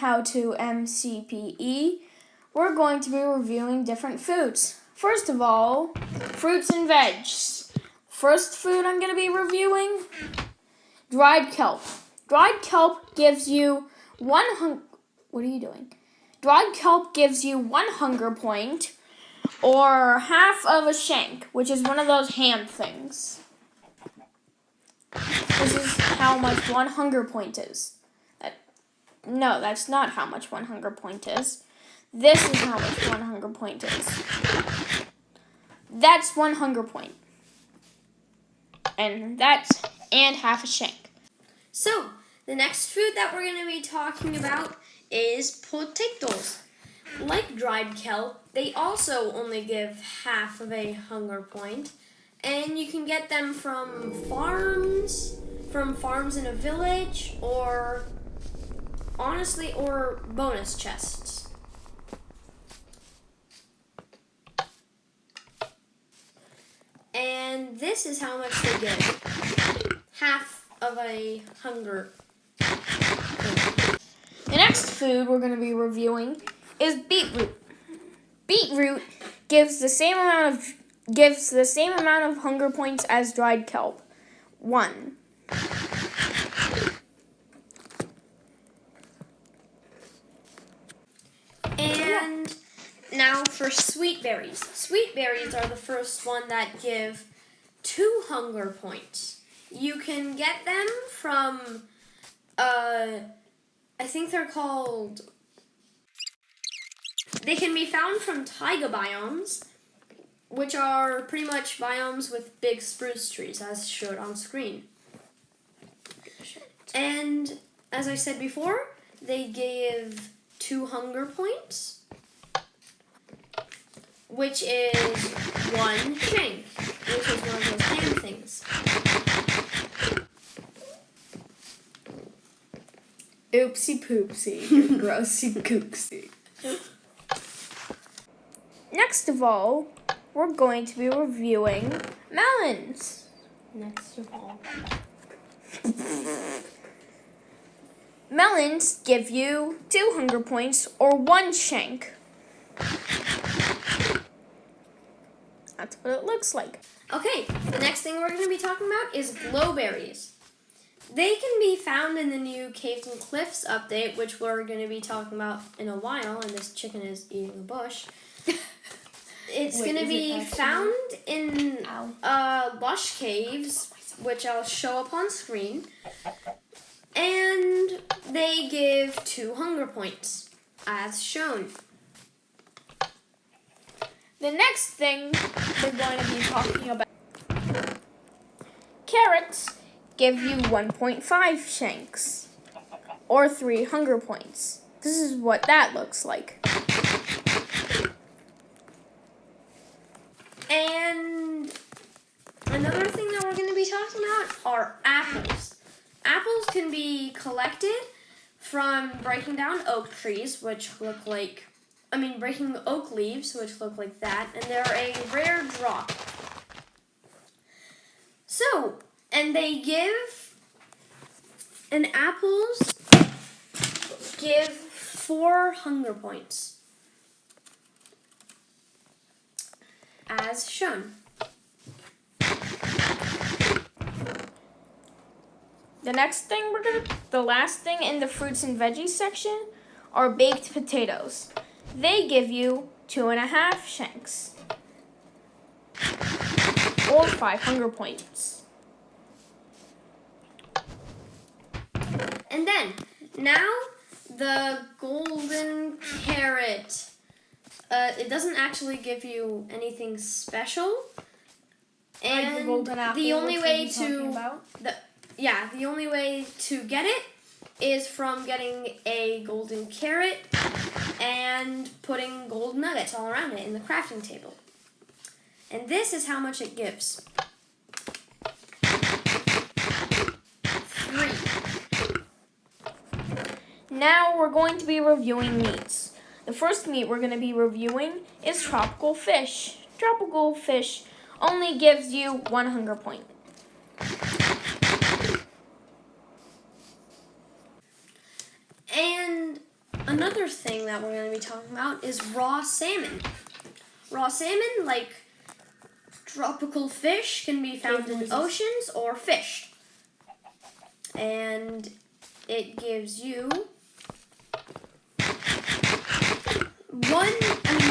HOW2MCPE, we're going to be reviewing different foods. First of all, fruits and veggies. First food I'm going to be reviewing, dried kelp. Dried kelp gives you Dried kelp gives you 1 hunger point, or half of a shank, which is one of those hand things. This is how much 1 hunger point is. No, that's not how much 1 hunger point is. This is how much 1 hunger point is. That's 1 hunger point. And half a shank. So, the next food that we're going to be talking about is potatoes. Like dried kelp, they also only give half of a hunger point, and you can get them from farms in a village, or bonus chests. And this is how much they give. Half of a hunger point. The next food we're going to be reviewing is beetroot. Beetroot gives the same amount of hunger points as dried kelp. 1. And now for sweet berries. Sweet berries are the first one that give 2 hunger points. You can get them from they can be found from taiga biomes, which are pretty much biomes with big spruce trees, as showed on screen. And as I said before, they give 2 hunger points, which is 1 shank, which is one of those hand things. Oopsie poopsie, grossy gooksy. Next of all, we're going to be reviewing melons. Melons give you 2 hunger points, or 1 shank. That's what it looks like. Okay, the next thing we're going to be talking about is blowberries. They can be found in the new Caves and Cliffs update, which we're going to be talking about in a while, and this chicken is eating a bush. It's going to be found in lush caves, which I'll show up on screen, and they give 2 hunger points, as shown. The next thing we're going to be talking about, carrots give you 1.5 shanks, or 3 hunger points. This is what that looks like. And another thing that we're going to be talking about are apples. Apples can be collected from breaking down oak trees, breaking oak leaves, which look like that, and they're a rare drop. So, apples give 4 hunger points, as shown. The last thing in the fruits and veggies section are baked potatoes. They give you 2.5 shanks, or 5 hunger points. And then, now the golden carrot. It doesn't actually give you anything special. And like the golden apple, the only way to get it is from getting a golden carrot and putting gold nuggets all around it in the crafting table. And this is how much it gives. 3. Now we're going to be reviewing meats. The first meat we're going to be reviewing is tropical fish. Tropical fish only gives you 1 hunger point. And thing that we're going to be talking about is raw salmon. Raw salmon, like tropical fish, can be found in oceans or fished. And it gives you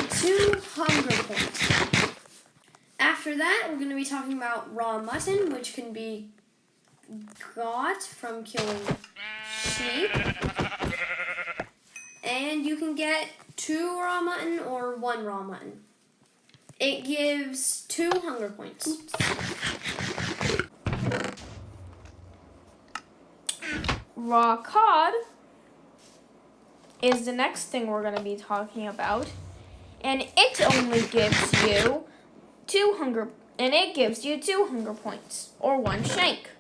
2 hunger points. After that, we're going to be talking about raw mutton, which can be got from killing sheep. And you can get 2 raw mutton or 1 raw mutton. It gives 2 hunger points. Oops. Raw cod is the next thing we're going to be talking about. And it only gives you 2 hunger points or 1 shank.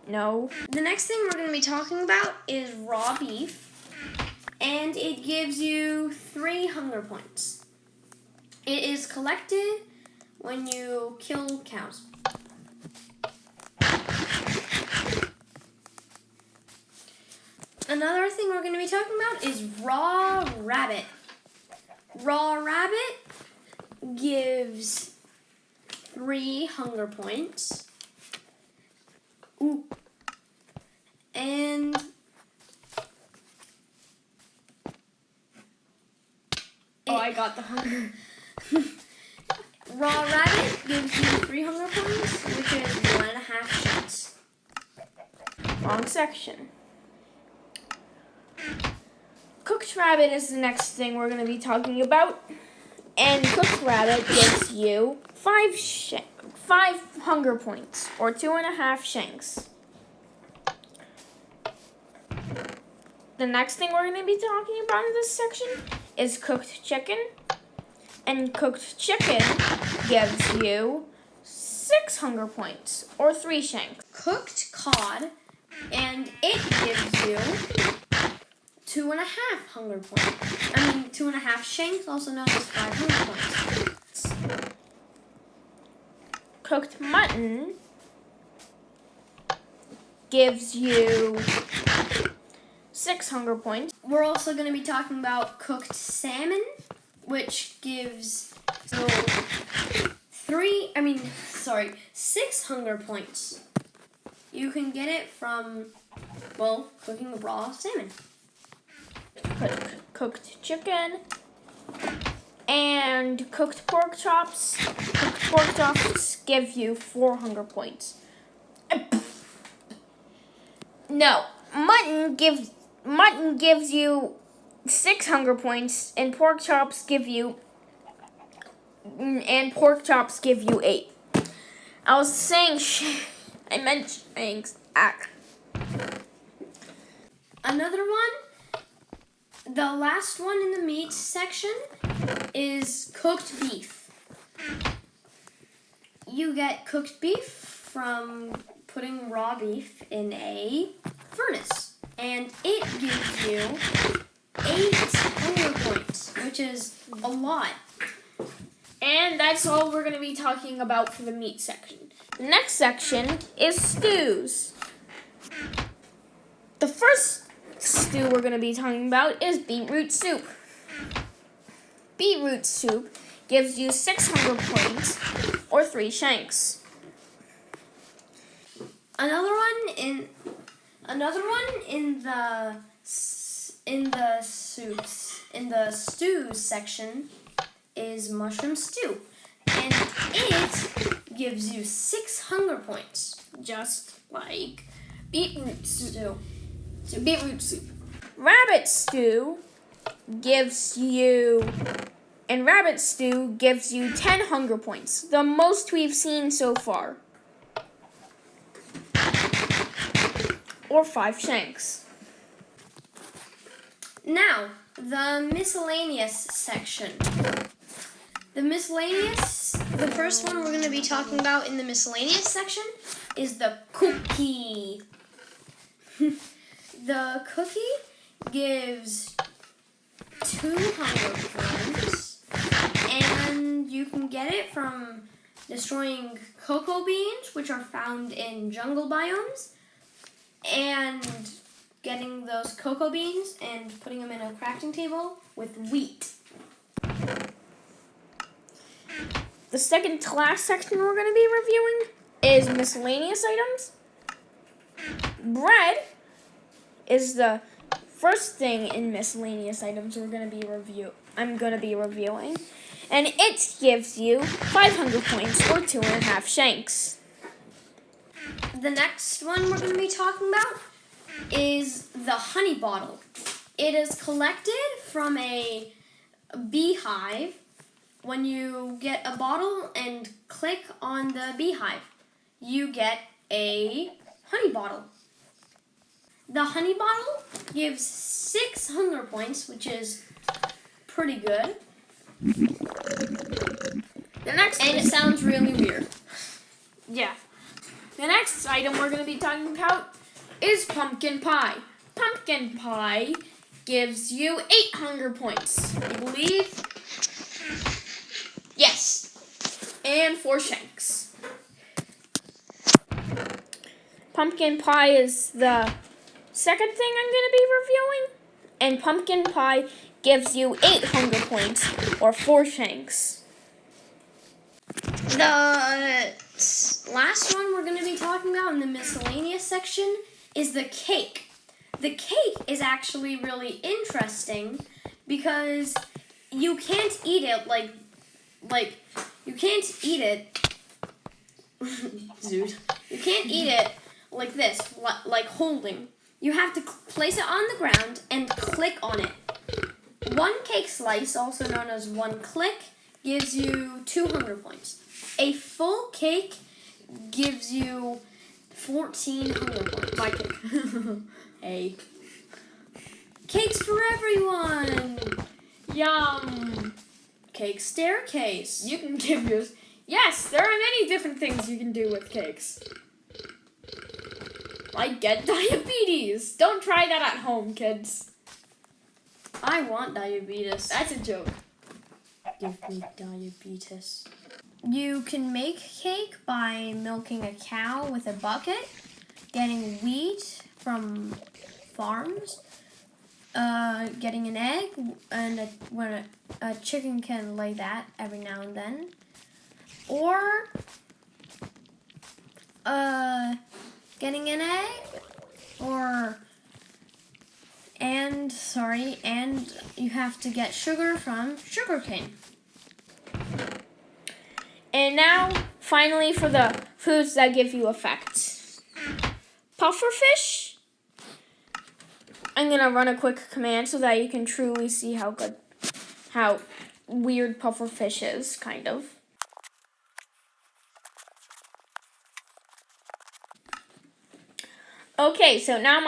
No. The next thing we're going to be talking about is raw beef. And it gives you 3 hunger points. It is collected when you kill cows. Another thing we're going to be talking about is raw rabbit. Raw rabbit gives 3 hunger points. Ooh. And I got the hunger. Raw rabbit gives you 3 hunger points, which is 1.5 shanks. Wrong section. Cooked rabbit is the next thing we're going to be talking about. And cooked rabbit gives you 5 hunger points, or 2.5 shanks. The next thing we're going to be talking about in this section is cooked chicken. And cooked chicken gives you 6 hunger points, or 3 shanks. Cooked cod, and it gives you 2.5 hunger points. 2.5 shanks, also known as 5 hunger points. Cooked mutton gives you 6 hunger points. We're also going to be talking about cooked salmon, which gives 6 hunger points. You can get it from, cooking raw salmon. Cooked chicken and cooked pork chops. Cooked pork chops give you 4 hunger points. No, mutton gives you 6 hunger points, and pork chops give you 8. I was saying I meant shanks. Another one, the last one in the meat section, is cooked beef. You get cooked beef from putting raw beef in a furnace, and it gives you 8 hunger points, which is a lot. And that's all we're going to be talking about for the meat section. The next section is stews. The first stew we're going to be talking about is beetroot soup. Beetroot soup gives you 6 hunger points, or 3 shanks. Another one in the stews section is mushroom stew, and it gives you 6 hunger points, just like beetroot stew. Beetroot soup. Rabbit stew gives you 10 hunger points, the most we've seen so far, or 5 shanks. Now, the miscellaneous section. The first one we're going to be talking about in the miscellaneous section is the cookie. The cookie gives 2 hunger points, and you can get it from destroying cocoa beans, which are found in jungle biomes, and getting those cocoa beans and putting them in a crafting table with wheat. The second to last section we're going to be reviewing is miscellaneous items. Bread is the first thing in miscellaneous items I'm going to be reviewing, and it gives you 500 points or 2.5 shanks. The next one we're going to be talking about is the honey bottle. It is collected from a beehive. When you get a bottle and click on the beehive, you get a honey bottle. The honey bottle gives 6 hunger points, which is pretty good. It sounds really weird. Yeah. The next item we're going to be talking about is pumpkin pie. Pumpkin pie gives you 8 hunger points, I believe. Yes. And 4 shanks. Pumpkin pie is the second thing I'm going to be reviewing. And pumpkin pie gives you 8 hunger points or 4 shanks. The last one we're going to be talking about in the miscellaneous section is the cake. The cake is actually really interesting because you can't eat it like you can't eat it dude. You can't eat it like this, like holding. You have to place it on the ground and click on it. One cake slice, also known as one click, gives you 200 points. A full cake gives you 14 hunger points. My cake. Hey. Cakes for everyone! Yum. Cake staircase. You can give yours. Yes, there are many different things you can do with cakes. Like get diabetes. Don't try that at home, kids. I want diabetes. That's a joke. Give me diabetes. You can make cake by milking a cow with a bucket, getting wheat from farms, getting an egg, and when a chicken can lay that every now and then, or getting an egg, and you have to get sugar from sugarcane. And now, finally, for the foods that give you effects. Pufferfish. I'm going to run a quick command so that you can truly see how weird pufferfish is, kind of. Okay, so now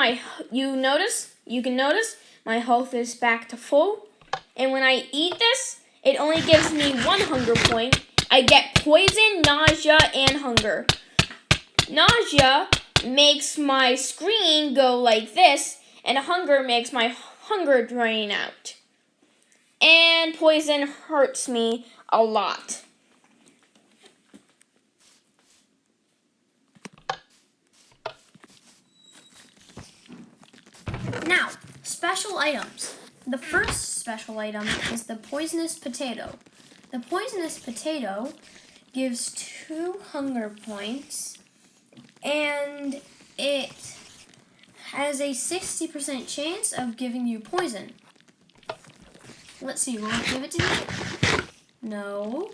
you can notice my health is back to full. And when I eat this, it only gives me 1 hunger point. I get poison, nausea, and hunger. Nausea makes my screen go like this, and hunger makes my hunger drain out. And poison hurts me a lot. Now, special items. The first special item is the poisonous potato. The poisonous potato gives 2 hunger points, and it has a 60% chance of giving you poison. Let's see, will it give it to me? No.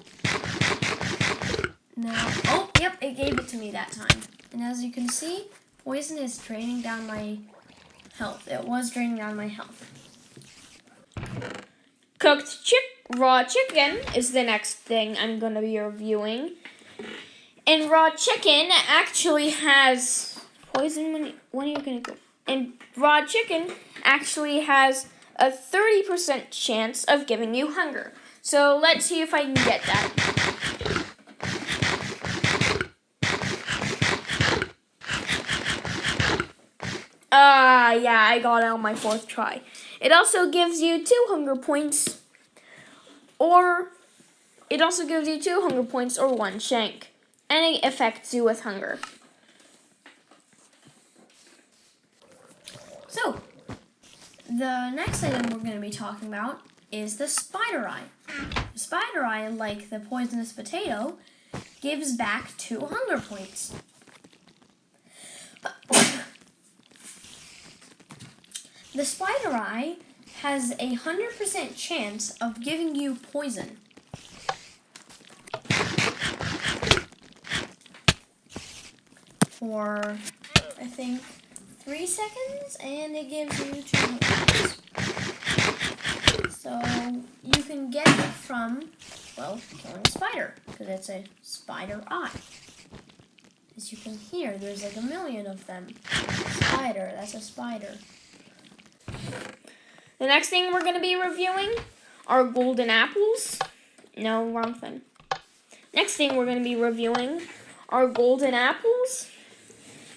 No. Oh, yep, it gave it to me that time. And as you can see, poison is draining down my health. It was draining down my health. Cooked raw chicken is the next thing I'm going to be reviewing. And raw chicken actually has poison. When are you going to go? And raw chicken actually has a 30% chance of giving you hunger. So let's see if I can get that. Yeah, I got it on my 4th try. It also gives you 2 hunger points, or 1 shank, and it affects you with hunger. So, The next item we're going to be talking about is the spider eye. The spider eye, like the poisonous potato, gives back 2 hunger points. The spider eye has a 100% chance of giving you poison. For, I think, 3 seconds, and it gives you 2 hunger points. So you can get it from, well, killing a spider, because it's a spider eye. As you can hear, there's like a million of them. Spider, that's a spider. The next thing we're going to be reviewing are golden apples. No, wrong thing. Next thing we're going to be reviewing are golden apples.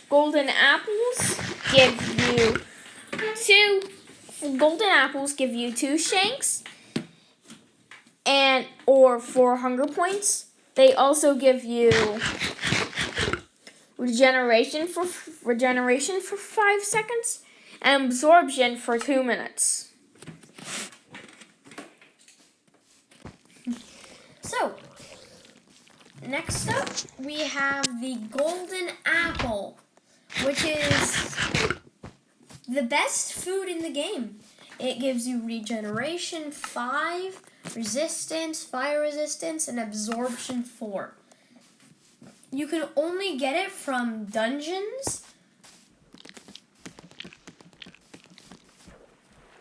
Golden apples give you 2 shanks or 4 hunger points. They also give you regeneration for 5 seconds and absorption for 2 minutes. So, next up, we have the golden apple, which is the best food in the game. It gives you regeneration 5, resistance, fire resistance, and absorption 4. You can only get it from dungeons.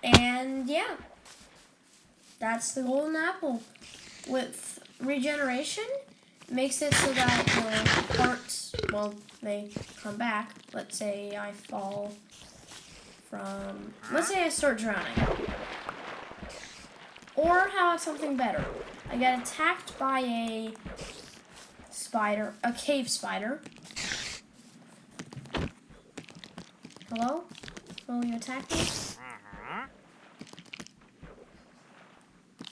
And yeah, that's the golden apple. With regeneration, makes it so that your hearts, well, they come back. Let's say I fall from, let's say I start drowning. Or how about something better? I get attacked by a spider, a cave spider. Hello? Will you attack me?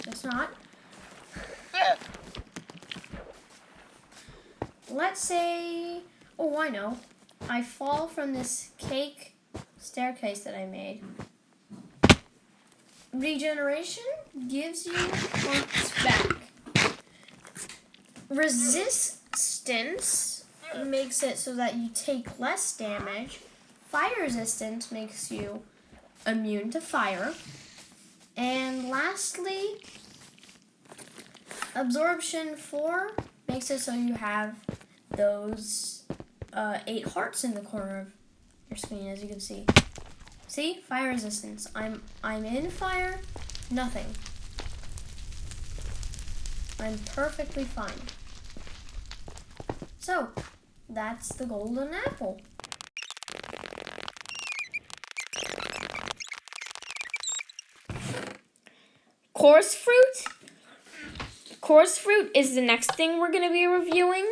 Guess not. Let's say, oh, I know. I fall from this cake staircase that I made. Regeneration gives you hearts back. Resistance makes it so that you take less damage. Fire resistance makes you immune to fire. And lastly, absorption 4 makes it so you have those 8 hearts in the corner of your screen, as you can see. See? Fire resistance. I'm in fire, nothing. I'm perfectly fine. So, that's the golden apple. Coarse fruit. Coarse fruit is the next thing we're going to be reviewing.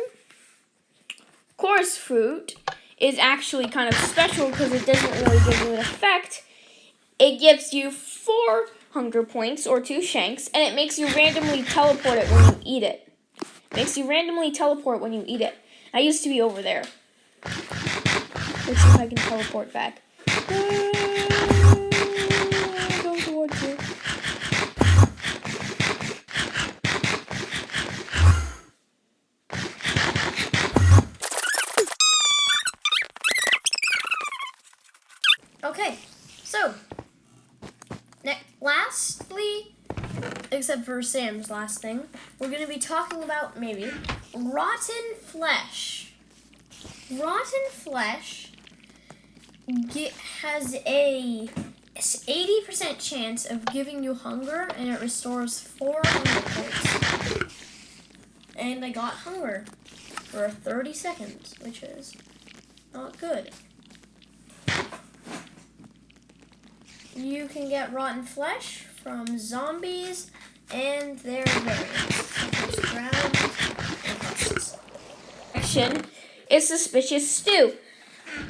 Coarse fruit is actually kind of special because it doesn't really give you an effect. It gives you 4 hunger points or 2 shanks, and it makes you randomly teleport it when you eat it. Makes you randomly teleport when you eat it. I used to be over there. Let's see if I can teleport back. Go towards you. Okay, so, lastly, except for Sam's last thing, we're going to be talking about maybe rotten flesh. Rotten flesh has a 80% chance of giving you hunger, and it restores 4 hunger points. And I got hunger for 30 seconds, which is not good. You can get rotten flesh from zombies and their variants, such as drowned and husks. Action is Suspicious Stew.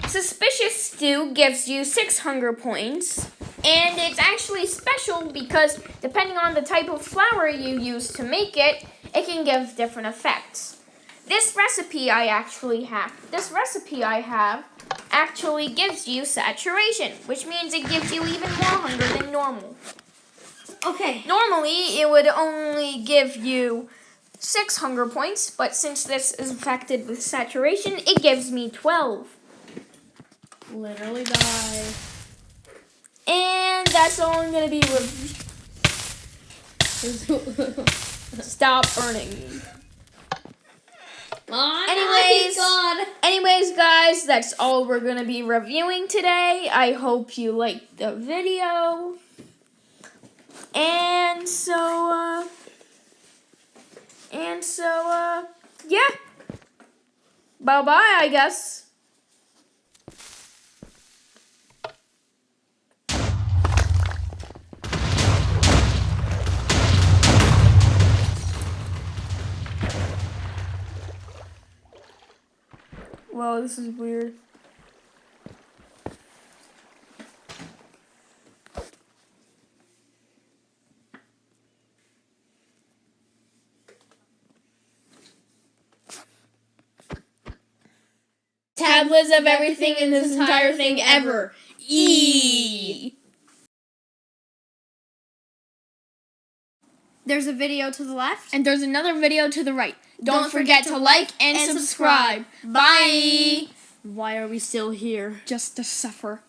Suspicious Stew gives you 6 hunger points, and it's actually special because depending on the type of flour you use to make it, it can give different effects. This recipe I have actually gives you saturation, which means it gives you even more hunger than normal. Okay. Normally, it would only give you 6 hunger points, but since this is affected with saturation, it gives me 12. Literally die. And that's all I'm going to be Stop burning. Anyways, guys, that's all we're going to be reviewing today. I hope you liked the video. And so, yeah. Bye-bye, I guess. Wow, this is weird. Tablets of everything in this entire thing ever. There's a video to the left. And there's another video to the right. Don't forget to like and subscribe. Bye. Why are we still here? Just to suffer.